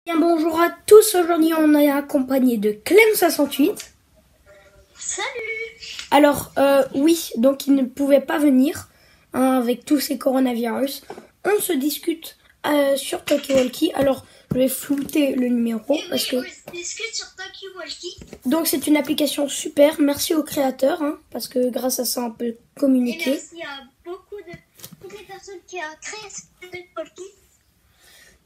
Bien, bonjour à tous, aujourd'hui on est accompagné de Clem68. Salut. Alors oui, donc il ne pouvait pas venir avec tous ces coronavirus. On se discute sur Talkie-Walkie. Alors je vais flouter le numéro parce que... On se discute sur Talkie-Walkie. Donc c'est une application super, merci aux créateurs parce que grâce à ça on peut communiquer. Et merci à toutes les personnes qui ont créé ce Talkie-Walkie.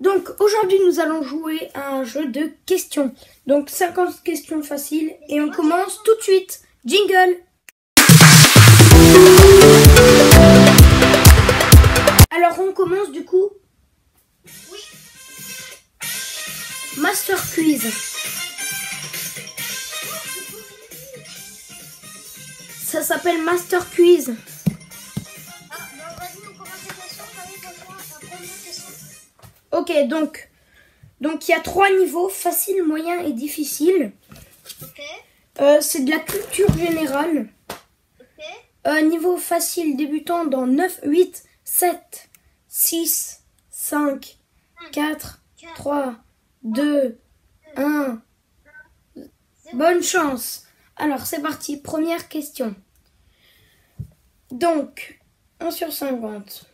Donc aujourd'hui nous allons jouer à un jeu de questions. Donc 50 questions faciles et on commence tout de suite. Jingle. Alors on commence du coup. Oui. Master Quiz. Ça s'appelle Master Quiz. Ah, bon, vas-y, on commence les questions. Allez, rejoins la première question. Ok, donc il y a 3 niveaux, facile, moyen et difficile. Ok. C'est de la culture générale. Ok. Niveau facile débutant dans 9, 8, 7, 6, 5, 4, 3, 2, 1. Bonne chance. Alors c'est parti, première question. Donc, 1 sur 50.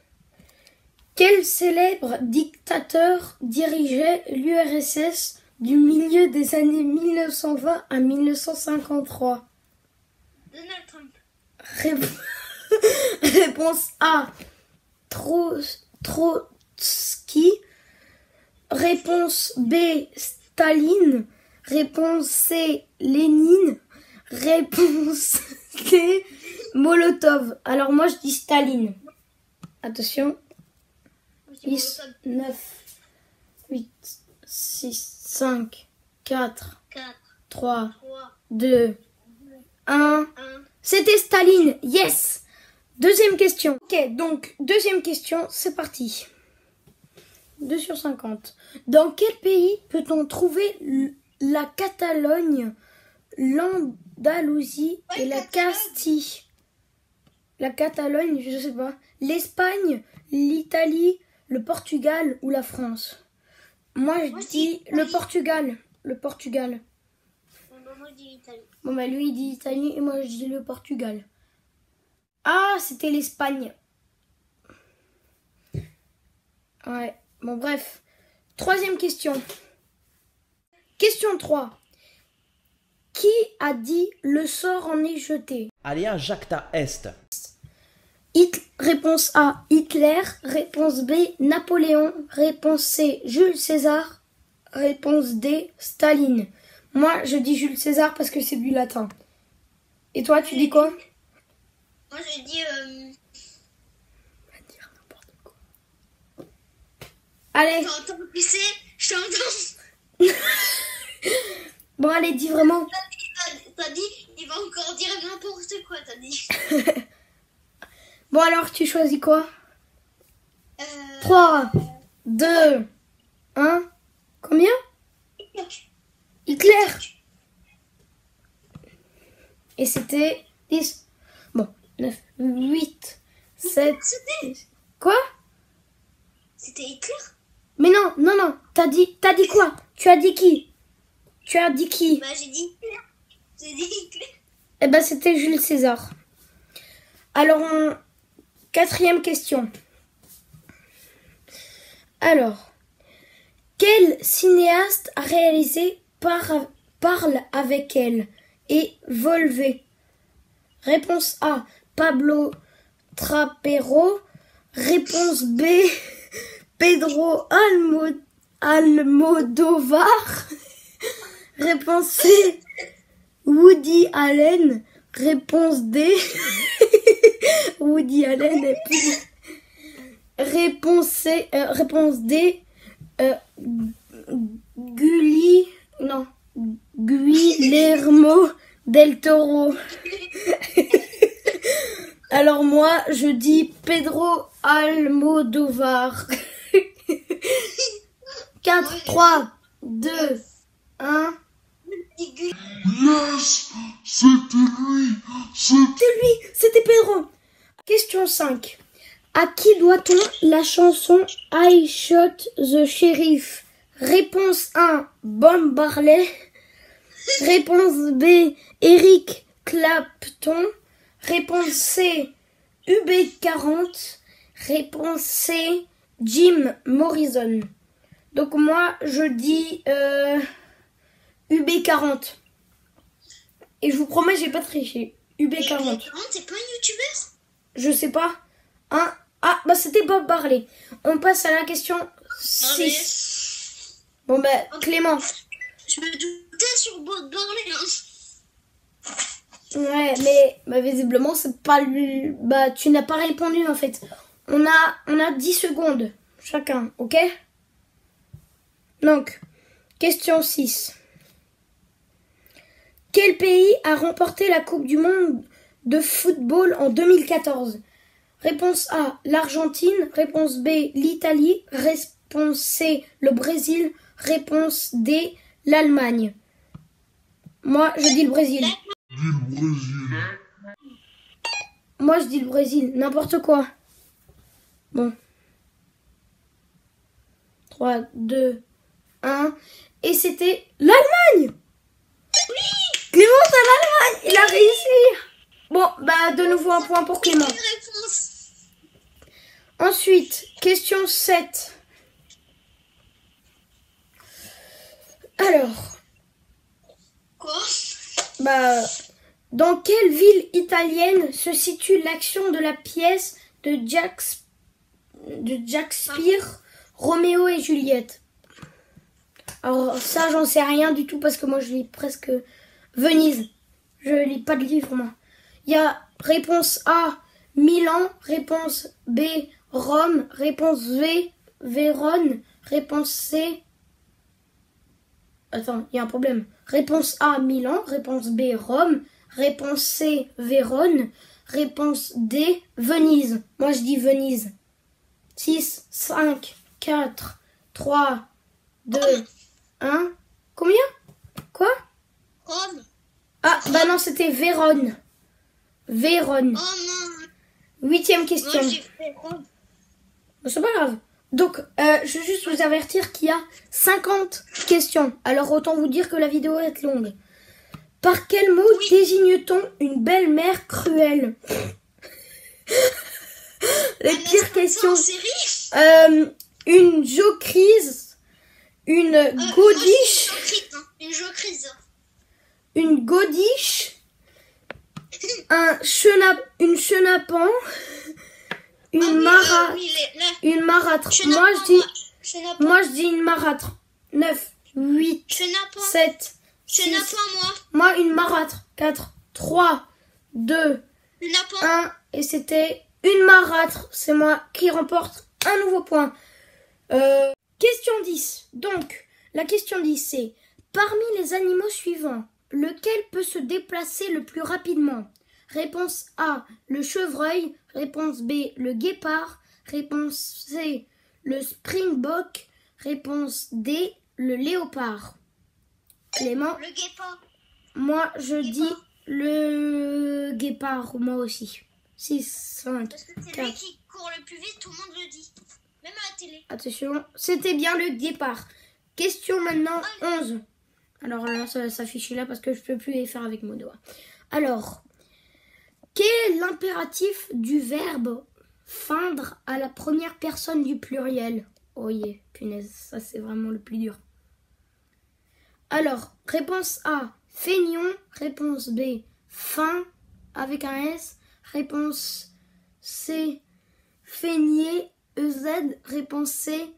Quel célèbre dictateur dirigeait l'URSS du milieu des années 1920 à 1953? Donald Trump. Réponse A. Trotsky. Réponse B. Staline. Réponse C. Lénine. Réponse D. Molotov. Alors moi je dis Staline. Attention. 10, 9, 8, 6, 5, 4, 3, 2, 1. C'était Staline. Yes. Deuxième question. Ok, donc deuxième question, c'est parti. 2 sur 50. Dans quel pays peut-on trouver la Catalogne, l'Andalousie et la Castille? La Catalogne, je sais pas. L'Espagne, l'Italie, le Portugal ou la France? Moi, je dis le Portugal. Le Portugal. Moi, je dis l'Italie. Bon, bah lui, il dit Italie et moi, je dis le Portugal. Ah, c'était l'Espagne. Ouais, bon, bref. Troisième question. Question 3. Qui a dit le sort en est jeté? Alia jacta est. Réponse A, Hitler. Réponse B, Napoléon. Réponse C, Jules César. Réponse D, Staline. Moi, je dis Jules César parce que c'est du latin. Et toi, tu dis quoi? Moi, je dis... Va dire n'importe quoi. Allez. T'entends pisser? Je t'entends. Bon, allez, dis vraiment. T'as dit, il va encore dire n'importe quoi, t'as dit. Bon, alors, tu choisis quoi? 3, 2, 1. Combien? Hitler. Et c'était 10. Bon, 9, 8, 7. Quoi? C'était Hitler? Mais non, non, non. T'as dit quoi? Tu as dit qui? Tu as dit qui? Bah, j'ai dit Hitler. J'ai dit Hitler. Eh ben, c'était Jules César. Alors, quatrième question. Alors, quel cinéaste a réalisé Parle avec elle et Volvé? Réponse A, Pablo Trapero. Réponse B, Pedro Almodovar. Réponse C, Woody Allen. Réponse D, Woody Allen est plus... Réponse D, Guillermo del Toro. Alors moi, je dis Pedro Almodovar. 4, 3, 2, 1. Yes, c'était lui. C'était Pedro. Question 5. À qui doit-on la chanson I Shot the Sheriff? Réponse 1, Bob Marley. Réponse B, Eric Clapton. Réponse C, UB40. Réponse C, Jim Morrison. Donc moi, je dis UB40. Et je vous promets, j'ai pas triché. UB40. T'es pas un youtubeur? Je sais pas. Hein? Ah, bah c'était Bob Marley. On passe à la question 6. Bon bah, Clément. Je me doutais sur Bob Marley. Ouais, mais bah, visiblement, c'est pas lui. Bah, tu n'as pas répondu en fait. On a 10 secondes chacun, ok? Donc, question 6. Quel pays a remporté la Coupe du Monde de football en 2014? Réponse A, l'Argentine. Réponse B, l'Italie. Réponse C, le Brésil. Réponse D, l'Allemagne. Moi, je dis le Brésil. Dis le Brésil. Moi, je dis le Brésil. N'importe quoi. Bon. 3, 2, 1. Et c'était l'Allemagne. Clément, c'est l'Allemagne. Il a réussi. Bon, bah, de nouveau un point pour Clément. Ensuite, question 7. Alors. Quoi? Bah, dans quelle ville italienne se situe l'action de la pièce de Shakespeare, Roméo et Juliette? Alors ça, j'en sais rien du tout parce que moi, je lis presque Venise. Je lis pas de livre, moi. Il y a réponse A, Milan. Réponse B, Rome. Réponse V, Vérone. Réponse C... Attends, il y a un problème. Réponse A, Milan. Réponse B, Rome. Réponse C, Vérone. Réponse D, Venise. Moi, je dis Venise. 6, 5, 4, 3, 2, 1. Combien? Quoi? Rome. Ah, bah non, c'était Vérone. Vérone. Oh non. 8e question. Moi, j'ai fait Rome. C'est pas grave. Donc, je veux juste vous avertir qu'il y a 50 questions. Alors, autant vous dire que la vidéo va être longue. Par quel mot désigne-t-on une belle-mère cruelle? Les pires questions. Une jocrise, une godiche, Une jocrise. une godiche, une chenapan, une marâtre. Moi je dis une marâtre. 9, 8, 7, 6. Moi une marâtre. 4, 3, 2, 1. Et c'était une marâtre. C'est moi qui remporte un nouveau point. Question 10. Donc, la question 10 c'est: parmi les animaux suivants, lequel peut se déplacer le plus rapidement? Réponse A, le chevreuil. Réponse B, le guépard. Réponse C, le springbok. Réponse D, le léopard. Clément? Le guépard. Moi, je dis le guépard, moi aussi. 6, 5, Parce que c'est 4. lui qui court le plus vite, tout le monde le dit. Même à la télé. Attention, c'était bien le guépard. Question maintenant 11. Alors là, ça va s'afficher là parce que je peux plus les faire avec mon doigt. Alors, quel est l'impératif du verbe feindre à la première personne du pluriel? Oh yeah, punaise, ça c'est vraiment le plus dur. Alors, réponse A, feignons. Réponse B, feint avec un S. Feigner, EZ. Réponse C,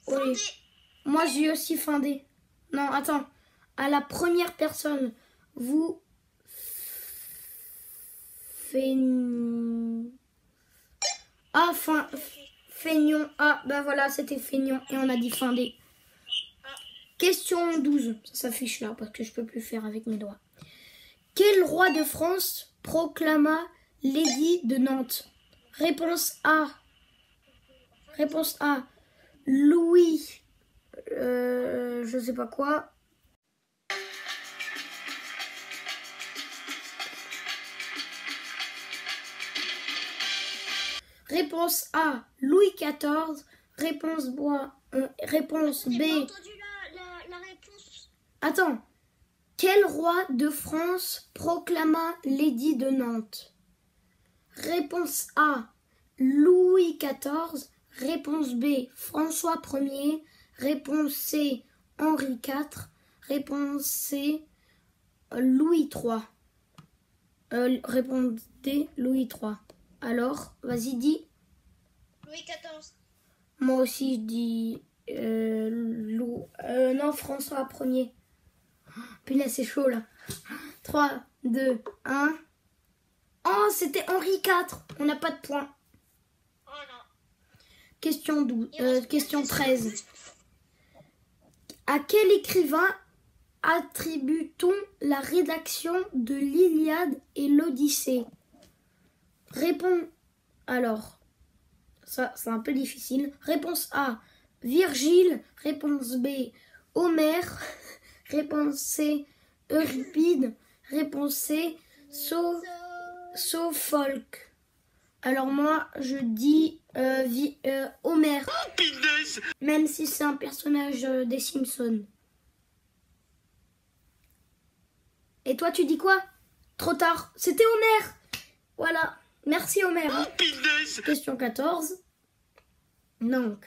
oui. Moi, j'ai aussi findé. Non, attends. À la première personne, vous feignons. Feignons. Ah, bah voilà, c'était feignons. Et on a dit findé. Question 12. Ça s'affiche là parce que je peux plus faire avec mes doigts. Quel roi de France proclama l'édit de Nantes? Réponse A. Louis. Je sais pas quoi. Réponse A, Louis XIV. Réponse J'ai B. pas entendu la réponse. Attends. Quel roi de France proclama l'édit de Nantes? Réponse A, Louis XIV. Réponse B, François Ier. Réponse C, Henri IV. Réponse C, Louis III. Réponse D, Louis III. Alors, vas-y, dis. Louis XIV. Moi aussi, je dis non, François Ier. Punaise, c'est chaud, là. 3, 2, 1. Oh, c'était Henri IV. On n'a pas de point. Oh non. Question 13. À quel écrivain attribue-t-on la rédaction de l'Iliade et l'Odyssée? Réponds. Alors, ça c'est un peu difficile. Réponse A, Virgile. Réponse B, Homère. Réponse C, Euripide. Réponse C, Sophocle. Alors moi, je dis Homère. Même si c'est un personnage des Simpsons. Et toi, tu dis quoi? Trop tard. C'était Homère. Voilà. Merci Homère. Question 14. Donc.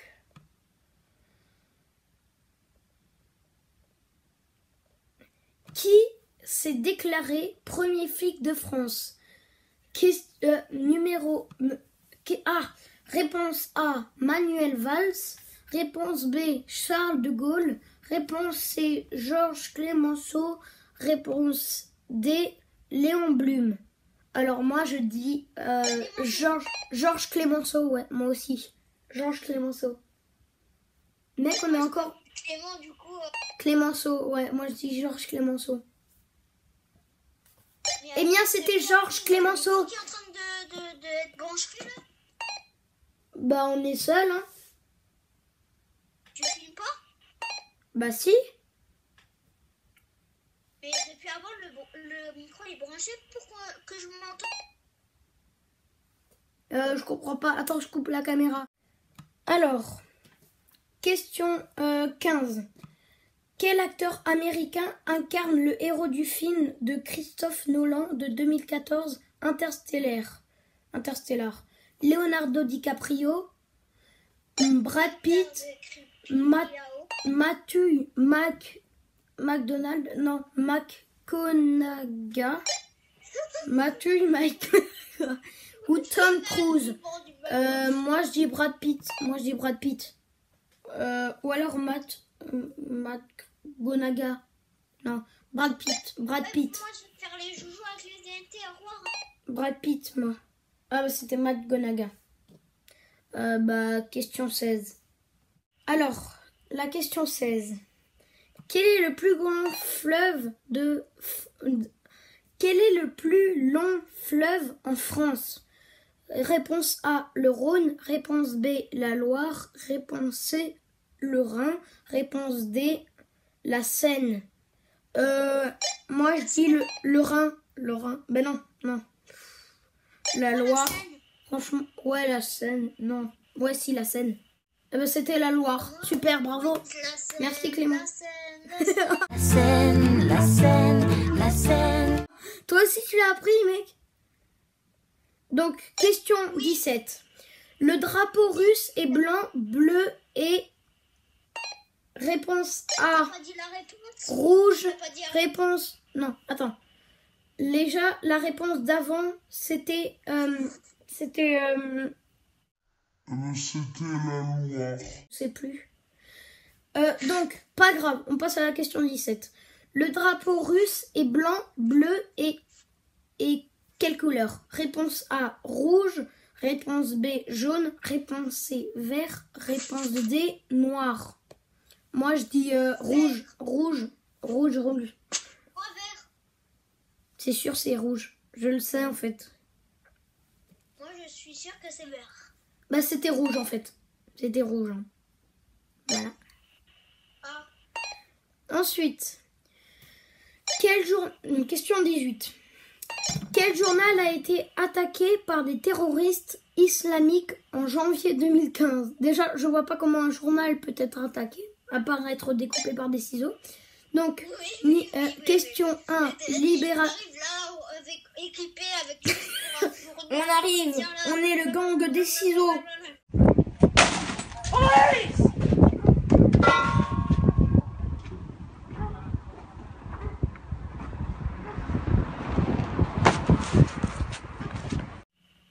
Qui s'est déclaré premier flic de France? Réponse A, Manuel Valls. Réponse B, Charles de Gaulle. Réponse C, Georges Clemenceau. Réponse D, Léon Blum. Alors moi je dis Georges Clemenceau, ouais, moi aussi. Georges Clemenceau. Mec, on est encore... Clément, du coup. Clemenceau, ouais, moi je dis Georges Clemenceau. Eh bien, c'était Georges Clemenceau. Qui est en train d'être branché là? Bah, on est seul, hein. Tu filmes pas? Bah, si. Mais depuis avant, le micro est branché. Pourquoi que je m'entends? Je comprends pas. Attends, je coupe la caméra. Alors, question 15. Quel acteur américain incarne le héros du film de Christophe Nolan de 2014, Interstellar? Leonardo DiCaprio, Brad Pitt, McConaughey, ou Tom Cruise. Moi je dis Brad Pitt. Ou alors McConaughey. Non, Brad Pitt. Moi, je vais faire les joujoux avec les TNT. Au revoir. Brad Pitt, moi. Ah, bah, c'était McConaughey. Question 16. Alors, la question 16. Quel est le plus long fleuve en France? Réponse A, le Rhône. Réponse B, la Loire. Réponse C, le Rhin. Réponse D, la Seine. Moi, je dis le Rhin. Le Rhin. Ben non. La Loire. Franchement, ouais, la Seine. Non. Ouais, si, la Seine. C'était la Loire. Super, bravo. Merci Clément. La Seine. Toi aussi, tu l'as appris, mec. Donc, question 17. Le drapeau russe est blanc, bleu et... Réponse A, Pas dit la réponse. rouge. Pas dit Réponse... Non, attends. Déjà, la réponse d'avant, c'était... C'était la Loire. Je sais plus. Donc, pas grave, on passe à la question 17. Le drapeau russe est blanc, bleu et quelle couleur? Réponse A, rouge. Réponse B, jaune. Réponse C, vert. Réponse D, noir. Moi, je dis rouge. Moi, vert. C'est sûr, c'est rouge. Je le sais, en fait. Moi, je suis sûre que c'est vert. Bah, c'était rouge, en fait. C'était rouge. Hein. Voilà. Ah. Ensuite, quel jour... Question 18. Quel journal a été attaqué par des terroristes islamiques en janvier 2015? Déjà, je vois pas comment un journal peut être attaqué, à part être découpé par des ciseaux. Donc, question 1, libération. On arrive, on est le gang des ciseaux.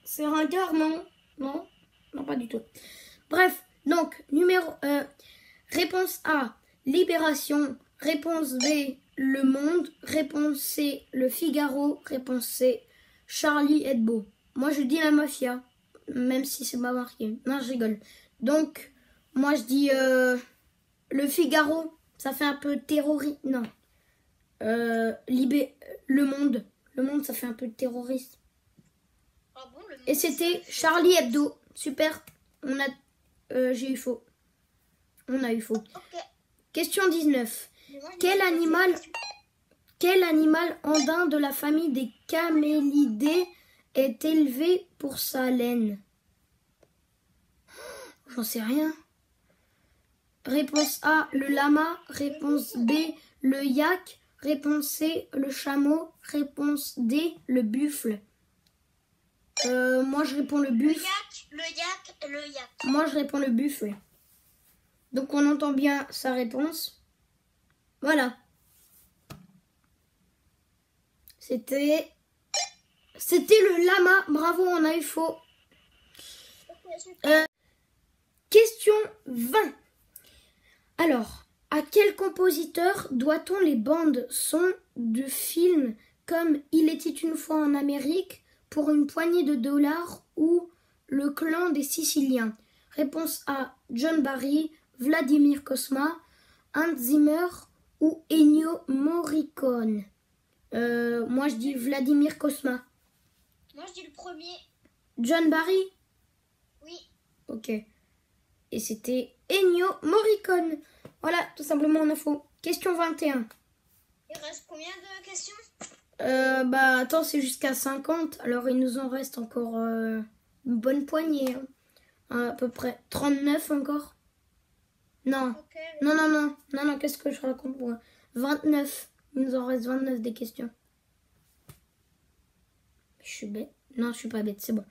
C'est ringard, non? Non? Non, pas du tout. Bref, donc, réponse A, Libération. Réponse B, Le Monde. Réponse C, Le Figaro. Réponse C, Charlie Hebdo. Moi, je dis la mafia, même si c'est pas marqué. Non, je rigole. Donc, moi, je dis Le Figaro. Ça fait un peu terroriste. Non. Le Monde. Le Monde, ça fait un peu terroriste. Ah bon, le Et monde, c'était ça- Charlie Hebdo. Super. J'ai eu faux. On a eu faux. Ok. Question 19. Mais moi, Quel animal andin de la famille des camélidés est élevé pour sa laine? J'en sais rien. Réponse A, le lama. Réponse B, le yak. Réponse C, le chameau. Réponse D, le buffle. Moi je réponds le buffle. Le yak. Moi je réponds le buffle. Donc on entend bien sa réponse. Voilà. C'était le lama. Bravo, on a eu faux. Ok, super. Question 20. Alors, à quel compositeur doit-on les bandes son de films comme Il était une fois en Amérique, Pour une poignée de dollars ou Le clan des Siciliens? Réponse A, John Barry, Vladimir Cosma, Hans Zimmer ou Ennio Morricone. Moi je dis Vladimir Cosma. Moi, je dis le premier. John Barry? Oui. Ok. Et c'était Ennio Morricone. Voilà, tout simplement en info. Question 21. Il reste combien de questions? Attends, c'est jusqu'à 50. Alors il nous en reste encore une bonne poignée. Hein. À peu près 39 encore. Non. Ok. Non, qu'est-ce que je raconte moi? 29. Il nous en reste 29 des questions. Je suis bête. Non, je suis pas bête, c'est bon.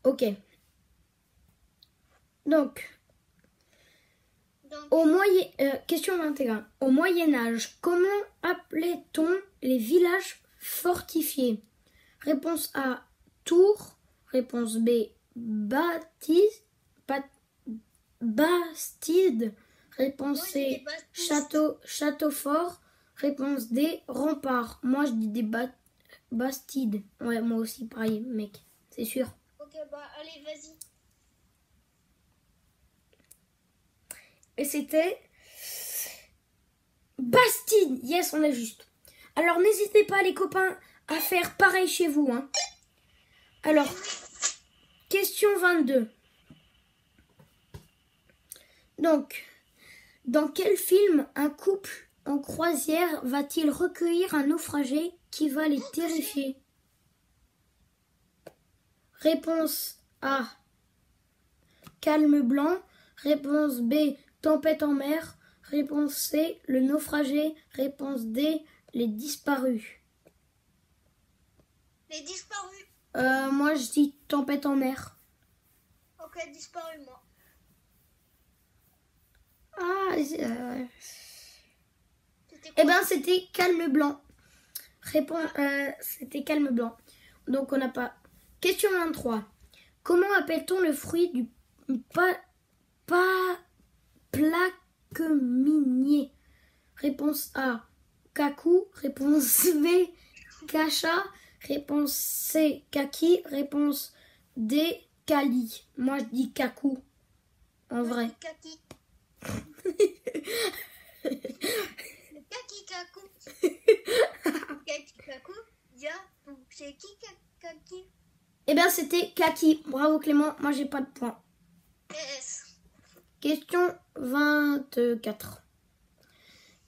Ok. Donc, question 21. Au Moyen-Âge, comment appelait-on les villages fortifiés? Réponse A, Tours. Réponse B, Bastide. Réponse Moi, je dis C, des bastos. Château fort. Réponse D, Rempart. Moi, je dis des Bastides. Ouais, moi aussi, pareil, mec. C'est sûr. Ok, allez, vas-y. Et c'était Bastide. Yes, on a juste. Alors, n'hésitez pas, les copains, à faire pareil chez vous. Hein. Alors, question 22. Donc, dans quel film un couple en croisière va-t-il recueillir un naufragé qui va les terrifier? Réponse A, Calme blanc. Réponse B, Tempête en mer. Réponse C, Le naufragé. Réponse D, Les disparus. Les disparus. Moi je dis Tempête en mer. Ok, disparu, moi. Ah, C'était eh quoi? ben c'était Calme blanc. C'était Calme blanc. Donc on n'a pas. Question 23. Comment appelle-t-on le fruit du plaque-minier? Réponse A, cacou. Réponse B, cacha. Réponse C, kaki. Réponse D, cali. Moi je dis cacou. En vrai. Le kaki. Le kaki kakou. Kaki kakou. C'est qui kaki? Eh bien c'était kaki. Bravo Clément, moi j'ai pas de points. Yes. Question 24.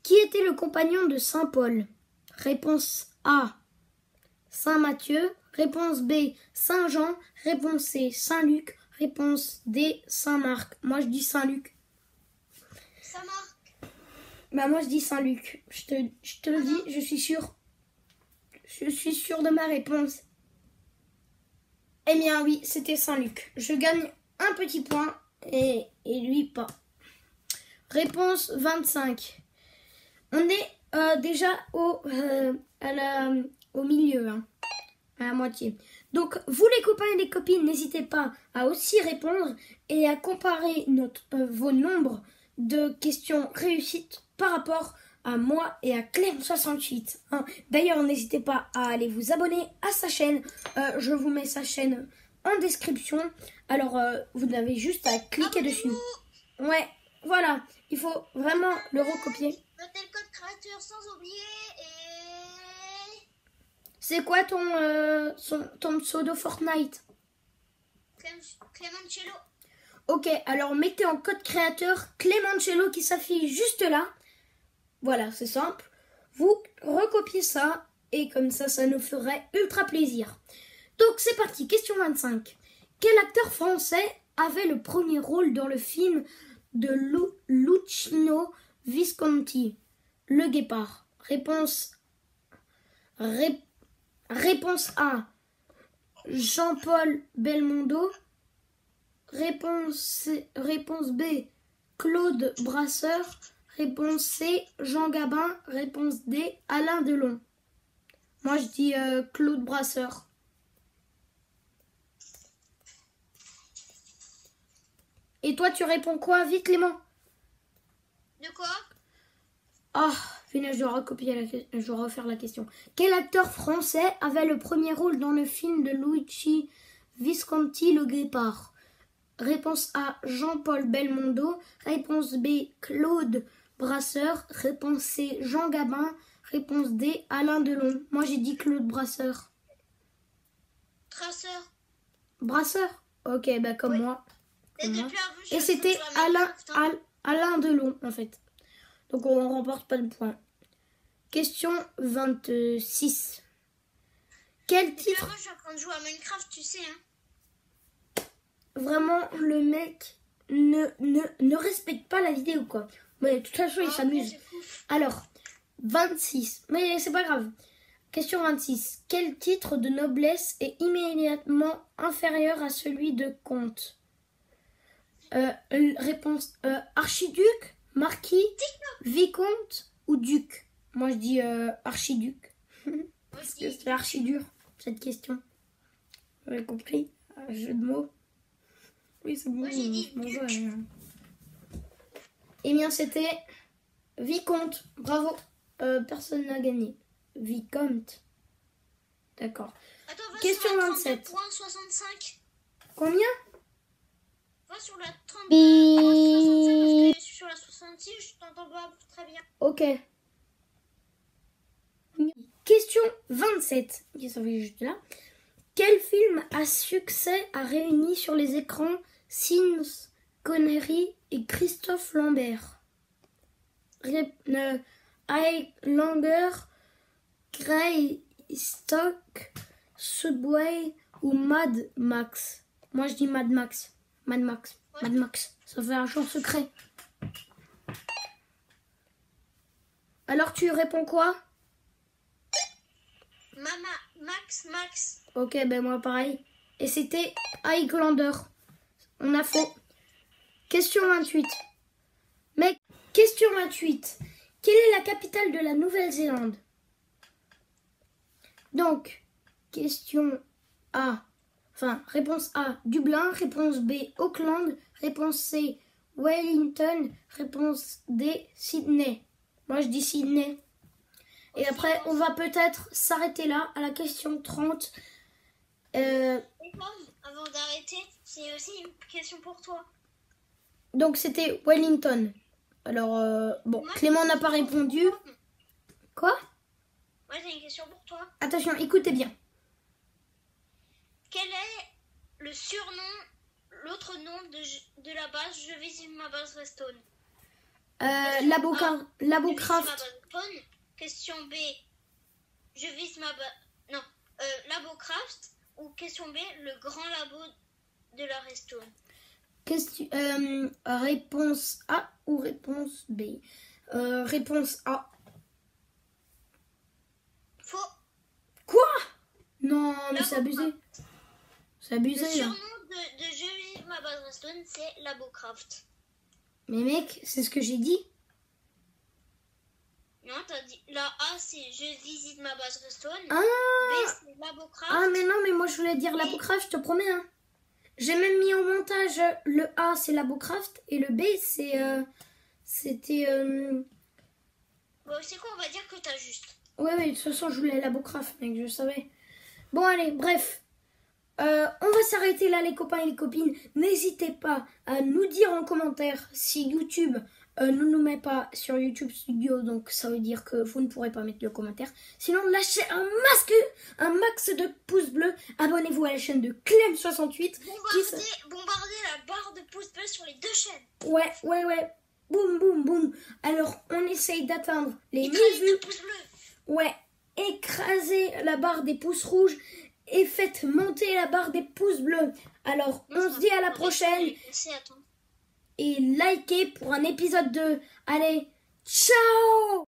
Qui était le compagnon de Saint Paul? Réponse A, Saint-Matthieu. Réponse B, Saint-Jean. Réponse C, Saint-Luc. Réponse D, Saint-Marc. Moi, je dis Saint-Luc. Saint-Marc. Bah, moi, je dis Saint-Luc. Je te le dis, je suis sûre. Je suis sûre de ma réponse. Eh bien, oui, c'était Saint-Luc. Je gagne un petit point et lui pas. Réponse 25. On est déjà au milieu, hein, à la moitié. Donc, vous les copains et les copines, n'hésitez pas à aussi répondre et à comparer vos nombres de questions réussites par rapport à moi et à Clem68. Hein. D'ailleurs, n'hésitez pas à aller vous abonner à sa chaîne. Je vous mets sa chaîne en description. Alors, vous avez juste à cliquer dessus. Ouais, voilà. Il faut vraiment le recopier. Notez le code créateur sans oublier et... C'est quoi ton pseudo Fortnite? Clémencello. Ok, alors mettez en code créateur Clémencello qui s'affiche juste là. Voilà, c'est simple. Vous recopiez ça et comme ça nous ferait ultra plaisir. Donc c'est parti, question 25. Quel acteur français avait le premier rôle dans le film de Luchino Visconti, Le Guépard? Réponse A, Jean-Paul Belmondo. Réponse B, Claude Brasseur. Réponse C, Jean Gabin. Réponse D, Alain Delon. Moi je dis Claude Brasseur. Et toi tu réponds quoi? Vite Clément. De quoi? Ah, je dois refaire la question. Quel acteur français avait le premier rôle dans le film de Luigi Visconti, Le Guépard? Réponse A, Jean-Paul Belmondo. Réponse B, Claude Brasseur. Réponse C, Jean Gabin. Réponse D, Alain Delon. Moi j'ai dit Claude Brasseur. Traceur. Brasseur? Ok, bah comme Oui. moi. Et, Comme moi. depuis avant, Et c'était Alain Delon en fait. Donc on ne remporte pas de points. Question 26. Quel titre? Avant, je suis en train de jouer à Minecraft, tu sais, hein. Vraiment, le mec ne respecte pas la vidéo, quoi. Mais de toute façon, il s'amuse. Alors, 26. Mais c'est pas grave. Question 26. Quel titre de noblesse est immédiatement inférieur à celui de comte? Réponse archiduc, marquis, vicomte ou duc? Moi, je dis archiduc. Parce que c'est archi dur, cette question. Vous avez compris? Un jeu de mots. Oui, c'est bon. Moi, j'ai dit Bonjour. Eh bien, c'était vicomte. Bravo. Personne n'a gagné. Vicomte. D'accord. Attends, va Question sur la 27. 32.65. Combien? Va sur la 32.65 parce que sur la 66, je t'entends pas très bien. Ok. Question 27. Qui s'affiche juste là. Quel film à succès a réuni sur les écrans Sean Connery et Christophe Lambert? Highlander, Greystock, Subway ou Mad Max? Moi je dis Mad Max. Mad Max. Ouais. Mad Max. Ça fait un genre secret. Alors tu réponds quoi? Max. Ok, ben moi pareil. Et c'était Highlander. On a faux. Question 28. Mec, question 28. Quelle est la capitale de la Nouvelle-Zélande? Donc, question A. Enfin, réponse A, Dublin. Réponse B, Auckland. Réponse C, Wellington. Réponse D, Sydney. Moi, je dis Sydney. Et après, on va peut-être s'arrêter là, à la question 30. Et Pom, avant d'arrêter, c'est aussi une question pour toi. Donc, c'était Wellington. Alors, bon, Moi, Clément j'ai n'a une pas question répondu. pour toi. Quoi? Moi, j'ai une question pour toi. Attention, écoutez bien. Quel est le surnom, l'autre nom de la base Je visite ma base Redstone? Labocraft. Question B. Je vise ma base. Non. Labocraft ou question B, le grand labo de la Redstone. Réponse A ou réponse B? Réponse A. Faux. Quoi? Non, mais c'est abusé. C'est Le abusé là. surnom de Je visite ma base Redstone, c'est Labocraft. Mais mec, c'est ce que j'ai dit. Non, t'as dit la A, c'est Je visite ma base Redstone. Ah, B, c'est Labocraft. ah mais non, mais moi je voulais dire Labocraft, je te promets. Hein. J'ai même mis en montage le A, c'est Labocraft, et le B, c'était... Bon, c'est quoi, on va dire que t'as juste. Ouais, de toute façon, je voulais Labocraft, mec, je savais. Bon, allez, bref. On va s'arrêter là, les copains et les copines. N'hésitez pas à nous dire en commentaire si YouTube ne nous met pas sur YouTube Studio. Donc, ça veut dire que vous ne pourrez pas mettre de commentaire. Sinon, lâchez un max de pouces bleus. Abonnez-vous à la chaîne de Clem68. Bombardez la barre de pouces bleus sur les deux chaînes. Ouais. Boum, boum, boum. Alors, on essaye d'atteindre les 1000 vues. Pouces bleus. Ouais, écrasez la barre des pouces rouges et faites monter la barre des pouces bleus. Alors, on se dit à la prochaine et likez pour un épisode 2. Allez, ciao!